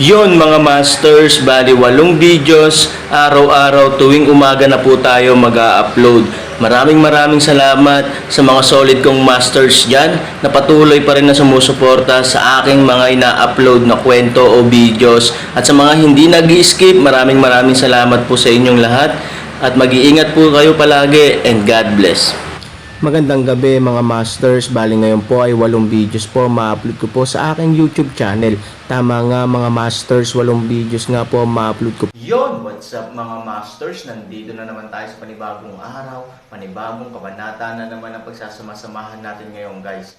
Yon mga masters, bali 8 videos, araw-araw tuwing umaga na po tayo mag-a-upload. Maraming salamat sa mga solid kong masters dyan na patuloy pa rin na sumusuporta sa aking mga ina-upload na kwento o videos. At sa mga hindi nag-skip, maraming salamat po sa inyong lahat. At mag-iingat po kayo palagi and God bless. Magandang gabi mga masters, bali ngayon po ay 8 videos po ma-upload ko po sa aking YouTube channel. Tama nga mga masters, 8 videos nga po ma-upload ko. Yon, what's up mga masters? Nandito na naman tayo sa panibagong araw, panibagong kabanata na naman ang pagsasama-samahan natin ngayon guys.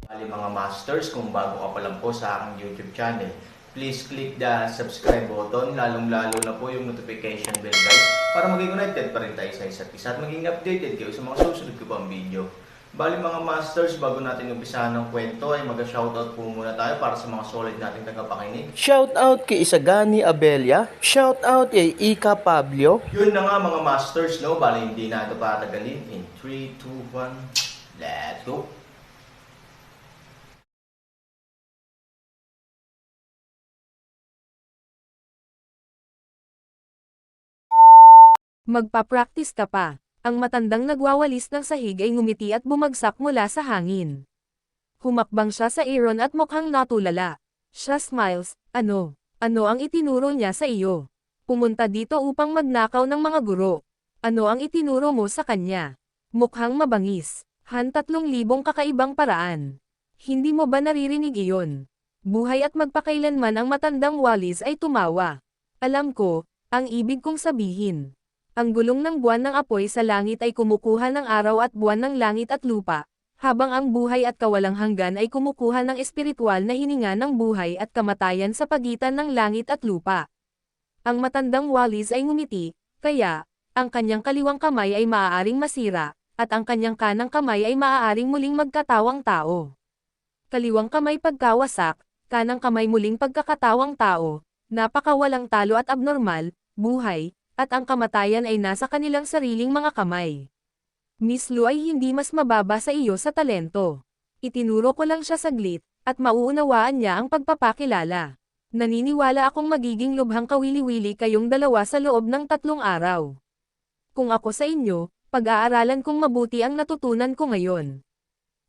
Bali mga masters, kung bago ka pa lang po sa aking YouTube channel, please click the subscribe button, lalong-lalo na po yung notification bell guys, para maging connected pa rin tayo sa isa't isa at maging updated kayo sa mga susunod ko pang video. Bali mga masters, bago natin umpisahan ng kwento ay mag-shoutout po muna tayo para sa mga solid nating tagapakinig. Shoutout kay Isagani Abelia, shoutout kay Ika Pablo. Yun na nga mga masters, no? Bali hindi na ito patagalin. In 3, 2, 1, let's go! Magpa-practice ka pa. Ang matandang nagwawalis ng sahig ay ngumiti at bumagsak mula sa hangin. Humakbang siya sa Aaron at mukhang natulala. Siya smiles, ano ang itinuro niya sa iyo? Pumunta dito upang magnakaw ng mga guro. Ano ang itinuro mo sa kanya? Mukhang mabangis. 3,000 kakaibang paraan. Hindi mo ba naririnig iyon? Buhay at magpakailanman ang matandang walis ay tumawa. Alam ko, ang ibig kong sabihin. Ang gulong ng buwan ng apoy sa langit ay kumukuha ng araw at buwan ng langit at lupa, habang ang buhay at kawalang hanggan ay kumukuha ng espiritual na hininga ng buhay at kamatayan sa pagitan ng langit at lupa. Ang matandang walis ay ngumiti, kaya, ang kanyang kaliwang kamay ay maaaring masira, at ang kanyang kanang kamay ay maaaring muling magkatawang tao. Kaliwang kamay pagkawasak, kanang kamay muling pagkakatawang tao, napakawalang talo at abnormal, buhay, at ang kamatayan ay nasa kanilang sariling mga kamay. Miss Lu ay hindi mas mababa sa iyo sa talento. Itinuro ko lang siya saglit, at mauunawaan niya ang pagpapakilala. Naniniwala akong magiging lubhang kawili-wili kayong dalawa sa loob ng 3 araw. Kung ako sa inyo, pag-aaralan kong mabuti ang natutunan ko ngayon.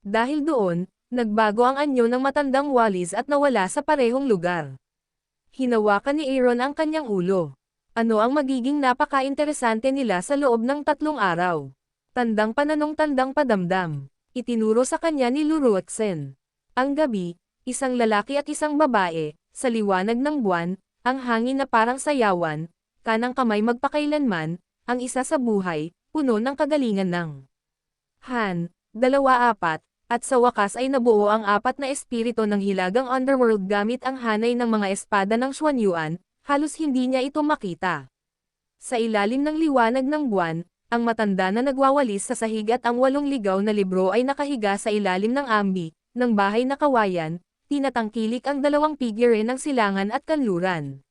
Dahil doon, nagbago ang anyo ng matandang walis at nawala sa parehong lugar. Hinawakan ni Aaron ang kanyang ulo. Ano ang magiging napaka-interesante nila sa loob ng 3 araw? Tandang pananong tandang padamdam. Itinuro sa kanya ni Luruaksen. Ang gabi, isang lalaki at isang babae, sa liwanag ng buwan, ang hangin na parang sayawan, kanang kamay magpakailanman, ang isa sa buhay, puno ng kagalingan ng Han, 2-4, at sa wakas ay nabuo ang 4 na espiritu ng hilagang underworld gamit ang hanay ng mga espada ng Xuanyuan. Halos hindi niya ito makita. Sa ilalim ng liwanag ng buwan, ang matanda na nagwawalis sa sahig at ang 8 ligaw na libro ay nakahiga sa ilalim ng ambi, ng bahay na kawayan, tinatangkilik ang 2 figure ng silangan at kanluran.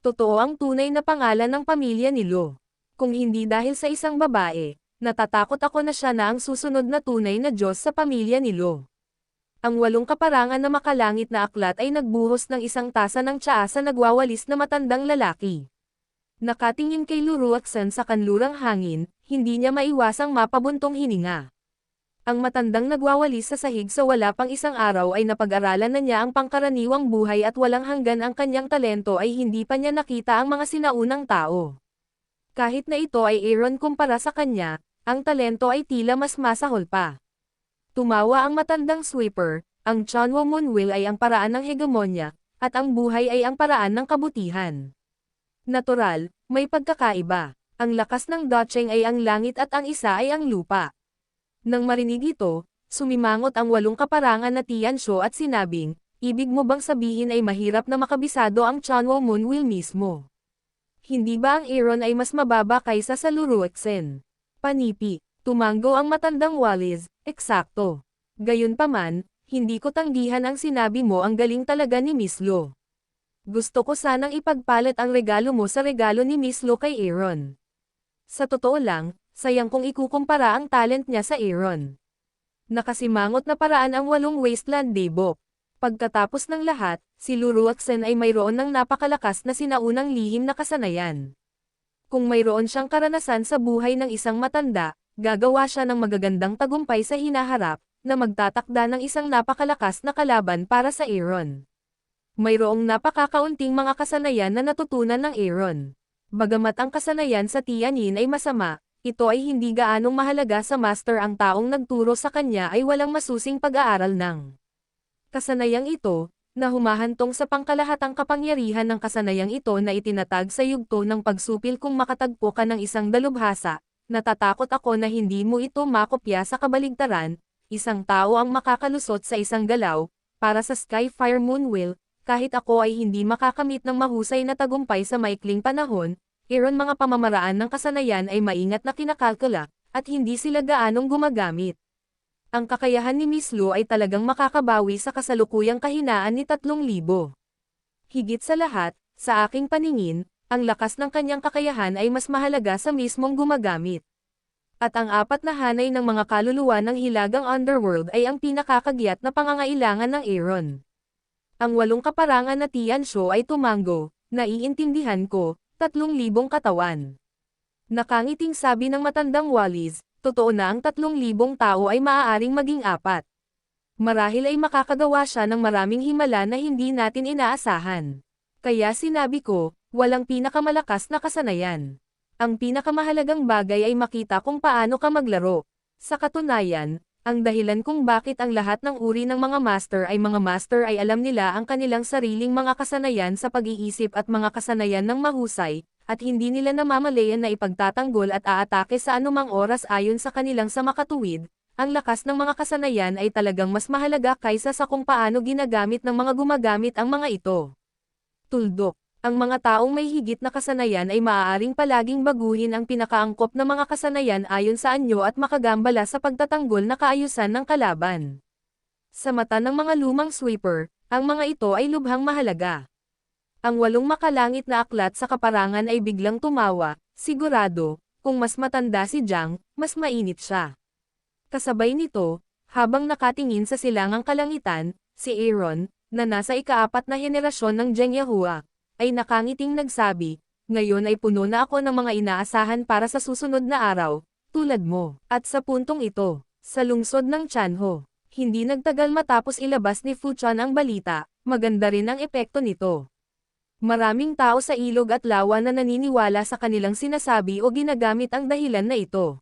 Totoo ang tunay na pangalan ng pamilya ni Lo. Kung hindi dahil sa isang babae, natatakot ako na siya na ang susunod na tunay na Diyos sa pamilya ni Lo. Ang 8 kaparangan na makalangit na aklat ay nagbuhos ng isang tasa ng tsaa sa nagwawalis na matandang lalaki. Nakatingin kay Luruaksen sa kanlurang hangin, hindi niya maiwasang mapabuntong hininga. Ang matandang nagwawalis sa sahig sa wala pang isang araw ay napag-aralan na niya ang pangkaraniwang buhay at walang hanggan ang kanyang talento ay hindi pa niya nakita ang mga sinaunang tao. Kahit na ito ay Aaron kumpara sa kanya, ang talento ay tila mas masahol pa. Tumawa ang matandang sweeper, ang Chanwo Moonwill ay ang paraan ng hegemonya, at ang buhay ay ang paraan ng kabutihan. Natural, may pagkakaiba. Ang lakas ng Docheng ay ang langit at ang isa ay ang lupa. Nang marinig ito, sumimangot ang 8 kaparangan na Tianshu at sinabing, ibig mo bang sabihin ay mahirap na makabisado ang Chanwo Moonwill mismo? Hindi ba ang Aaron ay mas mababa kaysa sa Luruaksen? Panipi. Tumanggo ang matandang walis, eksakto. Gayunpaman, hindi ko tanggihan ang sinabi mo, ang galing talaga ni Miss Lo. Gusto ko sanang ipagpalit ang regalo mo sa regalo ni Miss Lo kay Aaron. Sa totoo lang, sayang kung ikukumpara ang talent niya sa Aaron. Nakasimangot na paraan ang 8 Wasteland Daybok. Pagkatapos ng lahat, si Luruaksen ay mayroon ng napakalakas na sinaunang lihim na kasanayan. Kung mayroon siyang karanasan sa buhay ng isang matanda, gagawa siya ng magagandang tagumpay sa hinaharap, na magtatakda ng isang napakalakas na kalaban para sa Aaron. Mayroong napakakaunting mga kasanayan na natutunan ng Aaron. Bagamat ang kasanayan sa Tianyin ay masama, ito ay hindi gaanong mahalaga sa master. Ang taong nagturo sa kanya ay walang masusing pag-aaral ng kasanayang ito, na humahantong sa pangkalahatang kapangyarihan ng kasanayang ito na itinatag sa yugto ng pagsupil. Kung makatagpo ka ng isang dalubhasa, natatakot ako na hindi mo ito makopya sa kabaligtaran. Isang tao ang makakalusot sa isang galaw, para sa Skyfire Moonwheel, kahit ako ay hindi makakamit ng mahusay na tagumpay sa maikling panahon. Aaron, mga pamamaraan ng kasanayan ay maingat na kinakalkula, at hindi sila gaanong gumagamit. Ang kakayahan ni Miss Lu ay talagang makakabawi sa kasalukuyang kahinaan ni 3,000. Higit sa lahat, sa aking paningin, ang lakas ng kanyang kakayahan ay mas mahalaga sa mismong gumagamit. At ang 4 na hanay ng mga kaluluwa ng hilagang underworld ay ang pinakakagiat na pangangailangan ng Aaron. Ang 8 kaparangan na Tianshu ay tumango, naiintindihan ko, 3,000 katawan. Nakangiting sabi ng matandang Wallis, totoo na ang 3,000 tao ay maaaring maging 4. Marahil ay makakagawa siya ng maraming himala na hindi natin inaasahan. Kaya sinabi ko, walang pinakamalakas na kasanayan. Ang pinakamahalagang bagay ay makita kung paano ka maglaro. Sa katunayan, ang dahilan kung bakit ang lahat ng uri ng mga master ay alam nila ang kanilang sariling mga kasanayan sa pag-iisip at mga kasanayan ng mahusay, at hindi nila namamalayan na ipagtatanggol at aatake sa anumang oras ayon sa kanilang sa makatuwid. Ang lakas ng mga kasanayan ay talagang mas mahalaga kaysa sa kung paano ginagamit ng mga gumagamit ang mga ito. Tuldok. Ang mga taong may higit na kasanayan ay maaaring palaging baguhin ang pinakaangkop na mga kasanayan ayon sa anyo at makagambala sa pagtatanggol na kaayusan ng kalaban. Sa mata ng mga lumang sweeper, ang mga ito ay lubhang mahalaga. Ang 8 makalangit na aklat sa kaparangan ay biglang tumawa, sigurado, kung mas matanda si Jiang, mas mainit siya. Kasabay nito, habang nakatingin sa silangang kalangitan, si Aaron, na nasa ika-4 na henerasyon ng Zhenghua, ay nakangiting nagsabi, ngayon ay puno na ako ng mga inaasahan para sa susunod na araw, tulad mo. At sa puntong ito, sa lungsod ng Chanho, hindi nagtagal matapos ilabas ni Fu Chuan ang balita, maganda rin ang epekto nito. Maraming tao sa ilog at lawa na naniniwala sa kanilang sinasabi o ginagamit ang dahilan na ito.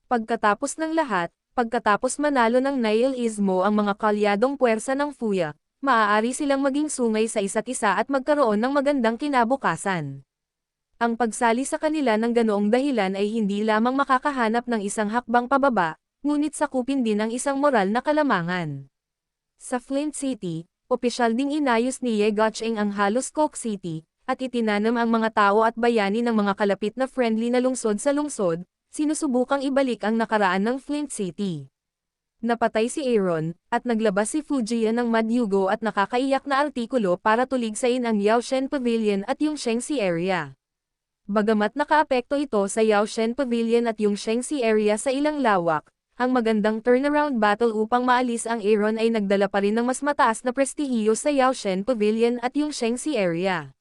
Pagkatapos ng lahat, pagkatapos manalo ng nihilismo ang mga kalyadong puwersa ng Fuya, maaari silang maging sungay sa isa't isa at magkaroon ng magandang kinabukasan. Ang pagsali sa kanila ng ganoong dahilan ay hindi lamang makakahanap ng isang hakbang pababa, ngunit sakupin din ang isang moral na kalamangan. Sa Flint City, opisyal ding inayos ni Ye Guocheng ang halos Coke City, at itinanam ang mga tao at bayani ng mga kalapit na friendly na lungsod sa lungsod, sinusubukang ibalik ang nakaraan ng Flint City. Napatay si Aaron, at naglabas si Fujian ng madyugo at nakakaiyak na artikulo para tuligsain ang Yaoshen Pavilion at yung Shengxi area. Bagamat nakaapekto ito sa Yaoshen Pavilion at yung Shengxi area sa ilang lawak, ang magandang turnaround battle upang maalis ang Aaron ay nagdala pa rin ng mas mataas na prestihiyo sa Yaoshen Pavilion at yung Shengxi area.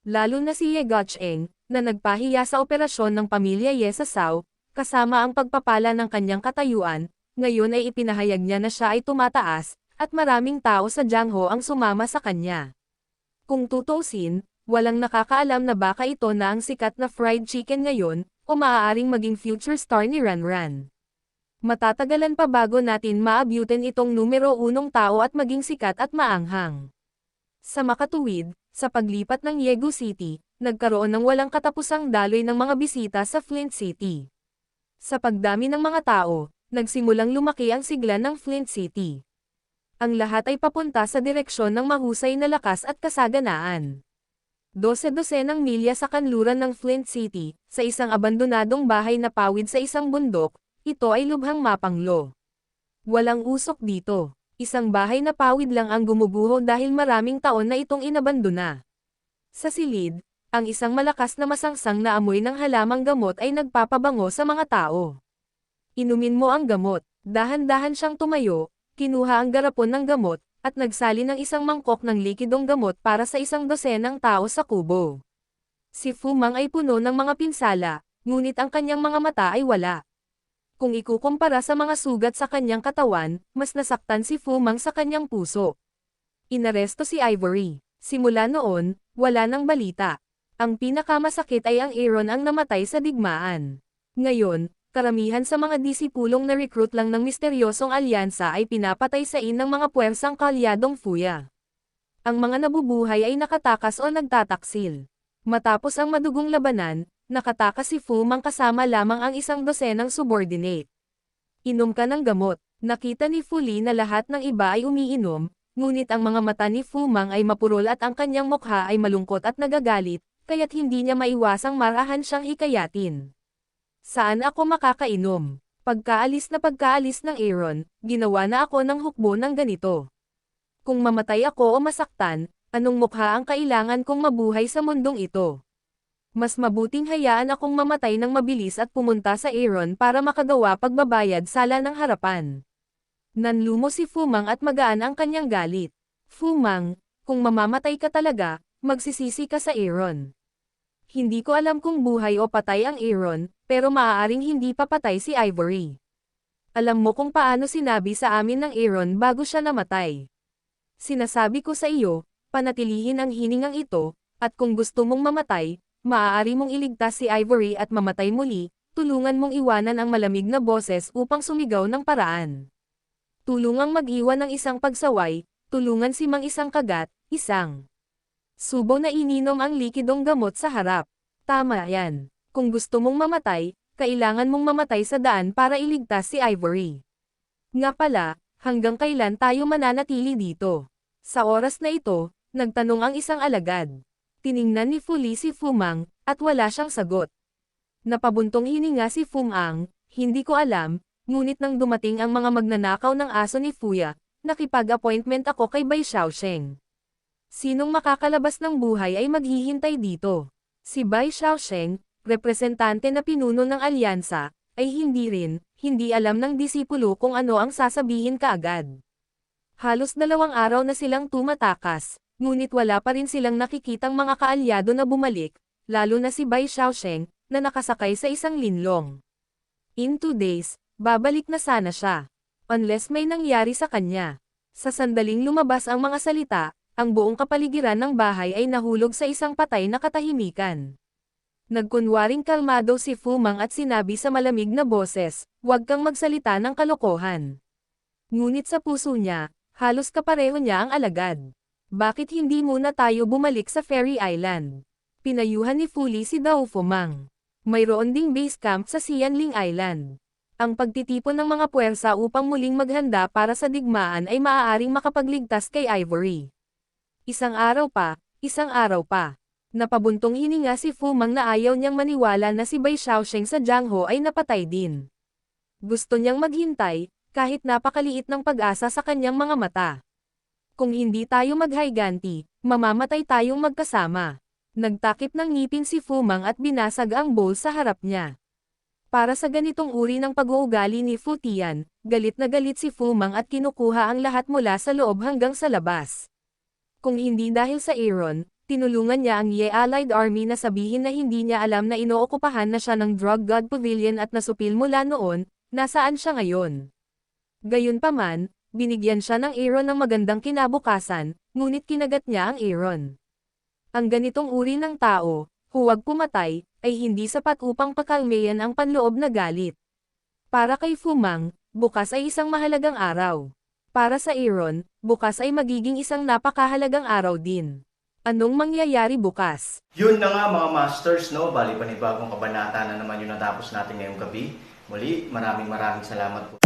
Lalo na si Ye Guocheng, na nagpahiya sa operasyon ng pamilya Ye sa Sao, kasama ang pagpapala ng kanyang katayuan. Ngayon ay ipinahayag niya na siya ay tumataas, at maraming tao sa Jiangho ang sumama sa kanya. Kung tutuusin, walang nakakaalam na baka ito na ang sikat na fried chicken ngayon, o maaaring maging future star ni Ranran. Matatagalan pa bago natin maabyutin itong numero 1 tao at maging sikat at maanghang. Sa makatuwid, sa paglipat ng Yegu City, nagkaroon ng walang katapusang daloy ng mga bisita sa Flint City. Sa pagdami ng mga tao, nagsimulang lumaki ang sigla ng Flint City. Ang lahat ay papunta sa direksyon ng mahusay na lakas at kasaganaan. 12-dosenang milya sa kanluran ng Flint City, sa isang abandonadong bahay na pawid sa isang bundok, ito ay lubhang mapanglo. Walang usok dito. Isang bahay na pawid lang ang gumuguho dahil maraming taon na itong inabandona. Sa silid, Ang isang malakas na masangsang na amoy ng halamang gamot ay nagpapabango sa mga tao. Inumin mo ang gamot. Dahan-dahan siyang tumayo, kinuha ang garapon ng gamot, at nagsali ng isang mangkok ng likidong gamot para sa 100 tao sa kubo. Si Fu Mang ay puno ng mga pinsala, ngunit ang kanyang mga mata ay wala. Kung ikukumpara sa mga sugat sa kanyang katawan, mas nasaktan si Fu Mang sa kanyang puso. Inaresto si Ivory. Simula noon, wala nang balita. Ang pinakamasakit ay ang Aaron ang namatay sa digmaan. Ngayon, karamihan sa mga disipulong na recruit lang ng misteryosong alyansa ay pinapatay sa ng mga puwersang kalyadong Fuya. Ang mga nabubuhay ay nakatakas o nagtataksil. Matapos ang madugong labanan, nakatakas si Fu Mang kasama lamang ang 100 subordinate. Inom ka ng gamot. Nakita ni Fu Li na lahat ng iba ay umiinom, ngunit ang mga mata ni Fu Mang ay mapurol at ang kanyang mukha ay malungkot at nagagalit, kaya't hindi niya maiwasang marahan siyang hikayatin. Saan ako makakainom? Pagkaalis ng Aaron, ginawa na ako ng hukbo ng ganito. Kung mamatay ako o masaktan, anong mukha ang kailangan kong mabuhay sa mundong ito? Mas mabuting hayaan akong mamatay ng mabilis at pumunta sa Aaron para makagawa pagbabayad sala ng harapan. Nanlumo si Fu Mang at magaan ang kanyang galit. Fu Mang, kung mamamatay ka talaga, magsisisi ka sa Aaron. Hindi ko alam kung buhay o patay ang Aaron, pero maaaring hindi pa patay si Ivory. Alam mo kung paano sinabi sa amin ng Aaron bago siya namatay. Sinasabi ko sa iyo, panatilihin ang hiningang ito, at kung gusto mong mamatay, maaari mong iligtas si Ivory at mamatay muli, tulungan mong iwanan ang malamig na boses upang sumigaw ng paraan. Tulungang mag-iwan ng isang pagsaway, tulungan si Mang isang kagat, isang subo na ininom ang likidong gamot sa harap. Tama yan. Kung gusto mong mamatay, kailangan mong mamatay sa daan para iligtas si Ivory. Nga pala, hanggang kailan tayo mananatili dito? Sa oras na ito, nagtanong ang isang alagad. Tiningnan ni Fu Li si Fu Mang, at wala siyang sagot. Napabuntong hininga si Fu Mang, hindi ko alam, ngunit nang dumating ang mga magnanakaw ng aso ni Fuya, nakipag-appointment ako kay Bai Xiaosheng. Sinong makakalabas ng buhay ay maghihintay dito. Si Bai Xiaosheng, representante na pinuno ng alyansa, ay hindi alam ng disipulo kung ano ang sasabihin kaagad. Halos 2 araw na silang tumatakas, ngunit wala pa rin silang nakikitang mga kaalyado na bumalik, lalo na si Bai Xiaosheng, na nakasakay sa isang linlong. In 2 days, babalik na sana siya. Unless may nangyari sa kanya. Sa sandaling lumabas ang mga salita, ang buong kapaligiran ng bahay ay nahulog sa isang patay na katahimikan. Nagkunwaring kalmado si Fu Mang at sinabi sa malamig na boses, "Huwag kang magsalita ng kalokohan." Ngunit sa puso niya, halos kapareho niya ang alagad. Bakit hindi muna tayo bumalik sa Fairy Island? Pinayuhan ni Fu Li si Dao Fu Mang. Mayroon ding base camp sa Xianling Island. Ang pagtitipon ng mga puwersa upang muling maghanda para sa digmaan ay maaaring makapagligtas kay Ivory. Isang araw pa. Napabuntong hininga si Fu Mang na ayaw niyang maniwala na si Bai Xiaosheng sa Jiangho ay napatay din. Gusto niyang maghintay, kahit napakaliit ng pag-asa sa kanyang mga mata. Kung hindi tayo maghayganti, mamamatay tayong magkasama. Nagtakip ng ngipin si Fu Mang at binasag ang bowl sa harap niya. Para sa ganitong uri ng pag-uugali ni Fu Tian, galit na galit si Fu Mang at kinukuha ang lahat mula sa loob hanggang sa labas. Kung hindi dahil sa Aaron, tinulungan niya ang Ye Allied Army na sabihin na hindi niya alam na inookupahan na siya ng Drug God Pavilion at nasupil mula noon, nasaan siya ngayon. Gayunpaman, binigyan siya ng Aaron ng magandang kinabukasan, ngunit kinagat niya ang Aaron. Ang ganitong uri ng tao, huwag pumatay, ay hindi sapat upang pakalmayan ang panloob na galit. Para kay Fu Mang, bukas ay isang mahalagang araw. Para sa Aaron, bukas ay magiging isang napakahalagang araw din. Anong mangyayari bukas? Yun na nga mga masters, no? Bali panibagong kabanata na naman yung natapos natin ngayong gabi. Muli, maraming salamat po.